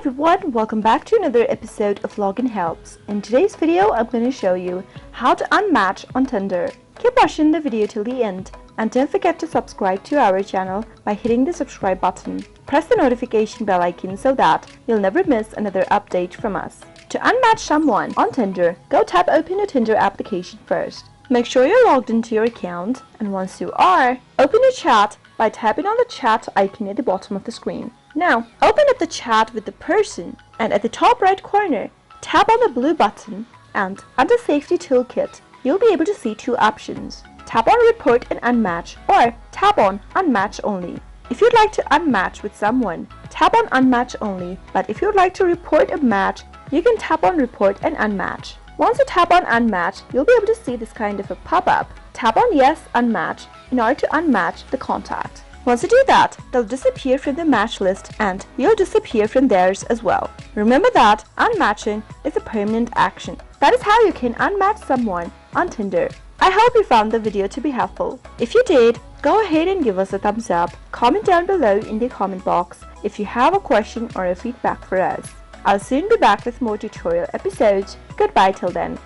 everyone, welcome back to another episode of Login Helps. In today's video, I'm going to show you how to unmatch on Tinder. Keep watching the video till the end and don't forget to subscribe to our channel by hitting the subscribe button. Press the notification bell icon so that you'll never miss another update from us. To unmatch someone on Tinder, go tap open your Tinder application first. Make sure you're logged into your account, and once you are, open your chat by tapping on the chat icon at the bottom of the screen. Now, open up the chat with the person, and at the top right corner, tap on the blue button, and under Safety Toolkit, you'll be able to see two options. Tap on Report and Unmatch, or tap on Unmatch Only. If you'd like to unmatch with someone, tap on Unmatch Only, but if you'd like to report a match, you can tap on Report and Unmatch. Once you tap on Unmatch, you'll be able to see this kind of a pop-up. Tap on Yes, Unmatch in order to unmatch the contact. Once you do that, they'll disappear from the match list and you'll disappear from theirs as well. Remember that unmatching is a permanent action. That is how you can unmatch someone on Tinder. I hope you found the video to be helpful. If you did, go ahead and give us a thumbs up. Comment down below in the comment box if you have a question or a feedback for us. I'll soon be back with more tutorial episodes. Goodbye till then.